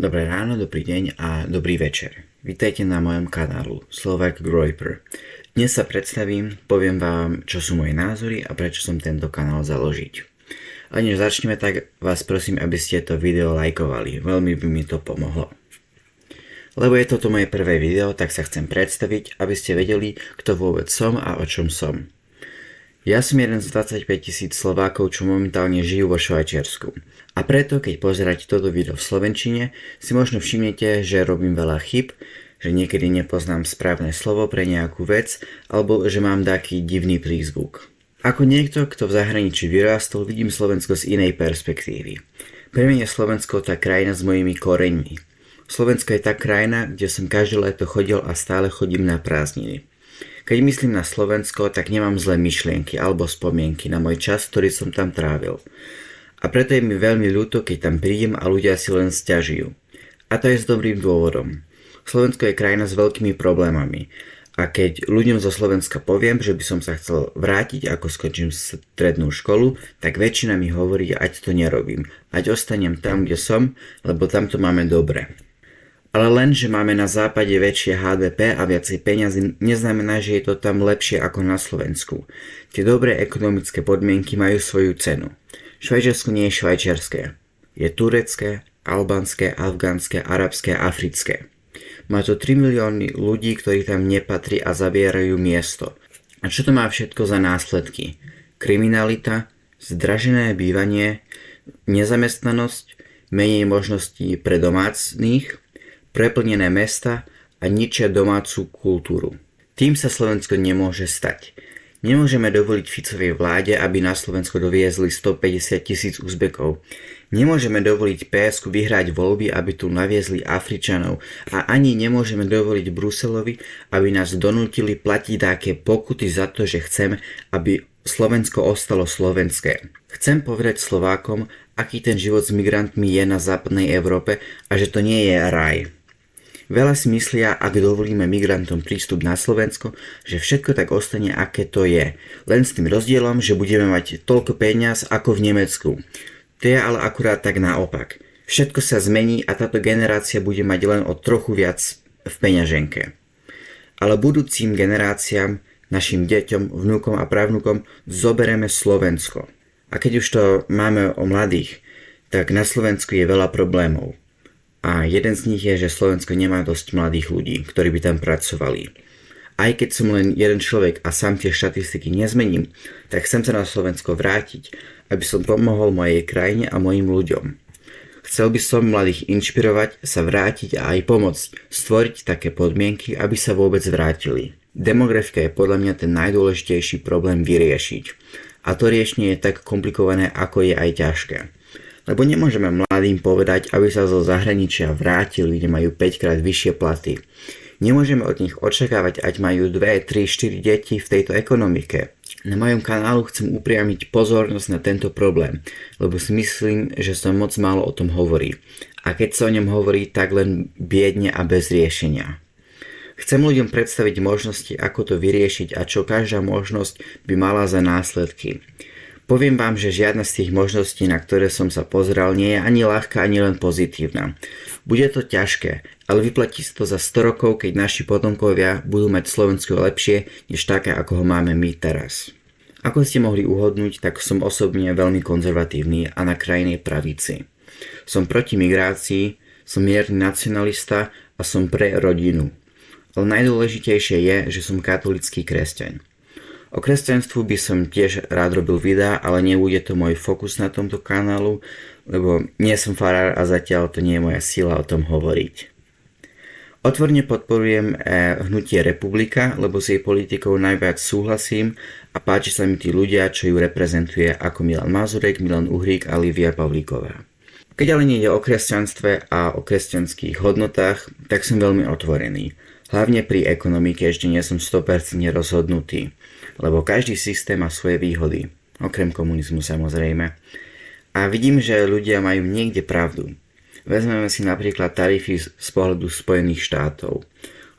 Dobré ráno, dobrý deň a dobrý večer. Vítajte na mojom kanálu Slovak Groyper. Dnes sa predstavím, poviem vám, čo sú moje názory a prečo som tento kanál založiť. A než začneme, tak vás prosím, aby ste to video lajkovali, veľmi by mi to pomohlo. Lebo je toto moje prvé video, tak sa chcem predstaviť, aby ste vedeli, kto vôbec som a o čom som. Ja som jeden z 25 000 Slovákov, čo momentálne žijú vo Švajčiarsku. A preto, keď pozeráte toto video v slovenčine, si možno všimnete, že robím veľa chyb, že niekedy nepoznám správne slovo pre nejakú vec, alebo že mám taký divný prízvuk. Ako niekto, kto v zahraničí vyrástol, vidím Slovensko z inej perspektívy. Pre mňa je Slovensko tá krajina s mojimi koreňmi. Slovensko je tá krajina, kde som každé leto chodil a stále chodím na prázdniny. Keď myslím na Slovensko, tak nemám zlé myšlienky alebo spomienky na môj čas, ktorý som tam trávil. A preto je mi veľmi ľúto, keď tam prídem a ľudia si len sťažujú. A to je s dobrým dôvodom. Slovensko je krajina s veľkými problémami. A keď ľuďom zo Slovenska poviem, že by som sa chcel vrátiť, ako skončím strednú školu, tak väčšina mi hovorí, ať to nerobím. Ať ostanem tam, kde som, lebo tam to máme dobre. Ale len, že máme na západe väčšie HDP a viacej peňazí, neznamená, že je to tam lepšie ako na Slovensku. Tie dobré ekonomické podmienky majú svoju cenu. Švajčiarsko nie je švajčiarske. Je turecké, albánske, afgánske, arabské, africké. Má to 3 milióny ľudí, ktorí tam nepatrí a zabierajú miesto. A čo to má všetko za následky? Kriminalita, zdražené bývanie, nezamestnanosť, menej možností pre domácnych, preplnené mesta a ničia domácu kultúru. Tým sa Slovensko nemôže stať. Nemôžeme dovoliť Ficovej vláde, aby na Slovensko doviezli 150 000 Uzbekov. Nemôžeme dovoliť PSK vyhrať voľby, aby tu naviezli Afričanov. A ani nemôžeme dovoliť Bruselovi, aby nás donútili platiť také pokuty za to, že chceme, aby Slovensko ostalo slovenské. Chcem povedať Slovákom, aký ten život s migrantmi je na západnej Európe a že to nie je raj. Veľa si myslia, ak dovolíme migrantom prístup na Slovensko, že všetko tak ostane, aké to je. Len s tým rozdielom, že budeme mať toľko peniaz ako v Nemecku. To je ale akurát tak naopak. Všetko sa zmení a táto generácia bude mať len o trochu viac v peňaženke. Ale budúcim generáciám, našim deťom, vnúkom a pravnúkom zobereme Slovensko. A keď už to máme o mladých, tak na Slovensku je veľa problémov. A jeden z nich je, že Slovensko nemá dosť mladých ľudí, ktorí by tam pracovali. Aj keď som len jeden človek a sám tie štatistiky nezmením, tak chcem sa na Slovensko vrátiť, aby som pomohol mojej krajine a mojim ľuďom. Chcel by som mladých inšpirovať, sa vrátiť a aj pomôcť stvoriť také podmienky, aby sa vôbec vrátili. Demografika je podľa mňa ten najdôležitejší problém vyriešiť. A to riešenie je tak komplikované, ako je aj ťažké. Lebo nemôžeme mladým povedať, aby sa zo zahraničia vrátili, kde majú 5-krát vyššie platy. Nemôžeme od nich očakávať, ať majú 2, 3, 4 deti v tejto ekonomike. Na mojom kanálu chcem upriamiť pozornosť na tento problém, lebo si myslím, že sa moc málo o tom hovorí. A keď sa o ňom hovorí, tak len biedne a bez riešenia. Chcem ľuďom predstaviť možnosti, ako to vyriešiť a čo každá možnosť by mala za následky. Poviem vám, že žiadna z tých možností, na ktoré som sa pozrel, nie je ani ľahká, ani len pozitívna. Bude to ťažké, ale vyplatí sa to za 100 rokov, keď naši potomkovia budú mať Slovensko lepšie, než také, ako ho máme my teraz. Ako ste mohli uhodnúť, tak som osobne veľmi konzervatívny a na krajnej pravici. Som proti migrácii, som mierny nacionalista a som pre rodinu. Ale najdôležitejšie je, že som katolícky kresťan. O kresťanstvu by som tiež rád robil videá, ale nebude to môj fokus na tomto kanálu, lebo nie som farár a zatiaľ to nie je moja sila o tom hovoriť. Otvorene podporujem hnutie Republika, lebo s jej politikou najviac súhlasím a páči sa mi tí ľudia, čo ju reprezentuje, ako Milan Mazurek, Milan Uhrík a Lívia Pavlíková. Keď ale nejde o kresťanstve a o kresťanských hodnotách, tak som veľmi otvorený. Hlavne pri ekonomike ešte nie som 100% rozhodnutý, lebo každý systém má svoje výhody, okrem komunizmu samozrejme. A vidím, že ľudia majú niekde pravdu. Vezmeme si napríklad tarify z pohľadu Spojených štátov.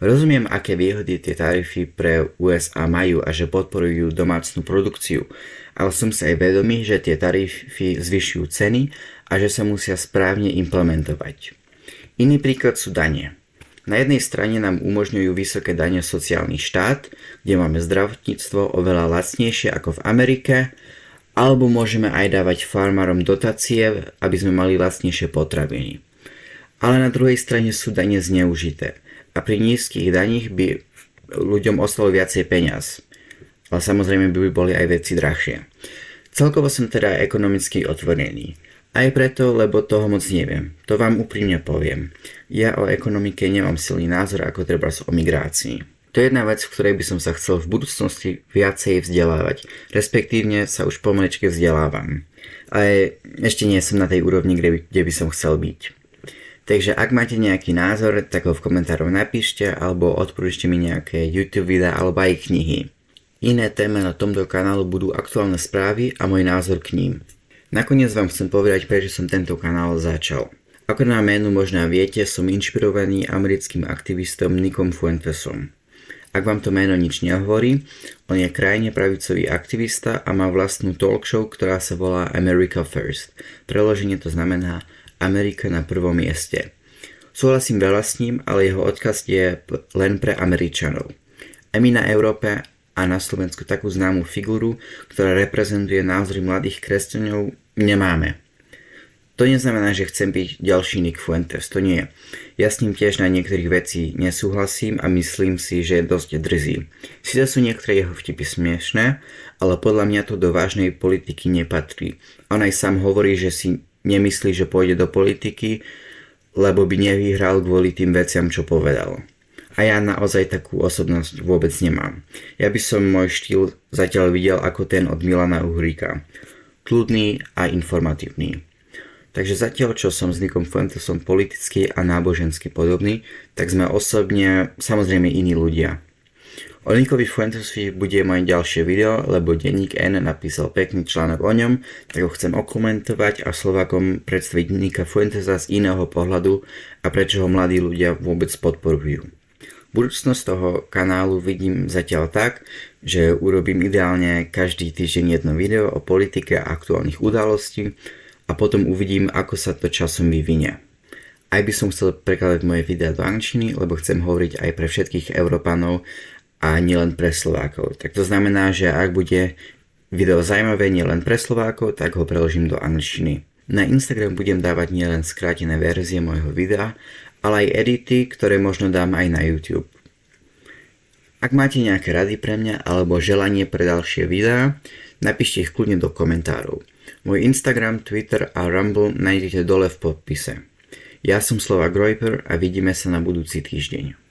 Rozumiem, aké výhody tie tarify pre USA majú a že podporujú domácnu produkciu, ale som si aj vedomý, že tie tarify zvyšujú ceny a že sa musia správne implementovať. Iný príklad sú dane. Na jednej strane nám umožňujú vysoké dane sociálny štát, kde máme zdravotníctvo oveľa lacnejšie ako v Amerike, alebo môžeme aj dávať farmárom dotácie, aby sme mali lacnejšie potraviny. Ale na druhej strane sú dane zneužité a pri nízkych daních by ľuďom ostalo viacej peňaz. Ale samozrejme by boli aj veci drahšie. Celkovo som teda ekonomicky otvorený. Aj preto, lebo toho moc neviem. To vám úprimne poviem. Ja o ekonomike nemám silný názor ako treba o migrácii. To je jedna vec, v ktorej by som sa chcel v budúcnosti viacej vzdelávať. Respektívne sa už pomaličke vzdelávam. Ale ešte nie som na tej úrovni, kde by som chcel byť. Takže ak máte nejaký názor, tak ho v komentároch napíšte alebo odporúčte mi nejaké YouTube videá alebo aj knihy. Iné témy na tomto kanálu budú aktuálne správy a môj názor k ním. Nakoniec vám chcem povedať, prečo som tento kanál začal. Ako na menu možno viete, som inšpirovaný americkým aktivistom Nickom Fuentesom. Ak vám to meno nič nehovorí, on je krajne pravicový aktivista a má vlastnú talk show, ktorá sa volá America First. Preloženie to znamená Amerika na prvom mieste. Súhlasím veľa s ním, ale jeho odkaz je len pre Američanov. A my na Európe a na Slovensku takú známú figuru, ktorá reprezentuje názory mladých kresťanov, nemáme. To neznamená, že chcem byť ďalší Nick Fuentes, to nie. Ja s ním tiež na niektorých vecí nesúhlasím a myslím si, že je dosť drzý. Sice sú niektoré jeho vtipy smiešné, ale podľa mňa to do vážnej politiky nepatrí. On aj sám hovorí, že si nemyslí, že pôjde do politiky, lebo by nevyhral kvôli tým veciam, čo povedal. A ja naozaj takú osobnosť vôbec nemám. Ja by som môj štýl zatiaľ videl ako ten od Milana Uhríka. Kľudný a informatívny. Takže zatiaľ, čo som s Nickom Fuentesom politicky a nábožensky podobný, tak sme osobne samozrejme iní ľudia. O Nickovi Fuentesovi bude moje ďalšie video, lebo denník N napísal pekný článok o ňom, tak ho chcem okomentovať a Slovákom predstaviť Nicka Fuentesa z iného pohľadu a prečo ho mladí ľudia vôbec podporujú. Budúcnosť toho kanálu vidím zatiaľ tak, že urobím ideálne každý týždeň jedno video o politike a aktuálnych udalostí a potom uvidím, ako sa to časom vyvinie. Aj by som chcel prekladať moje videá do angličtiny, lebo chcem hovoriť aj pre všetkých Európanov a nielen pre Slovákov. Tak to znamená, že ak bude video zaujímavé nielen pre Slovákov, tak ho preložím do angličtiny. Na Instagram budem dávať nielen skrátené verzie môjho videa, ale aj edity, ktoré možno dám aj na YouTube. Ak máte nejaké rady pre mňa alebo želanie pre ďalšie videá, napíšte ich kľudne do komentárov. Môj Instagram, Twitter a Rumble nájdete dole v podpise. Ja som Slovák Groyper a vidíme sa na budúci týždeň.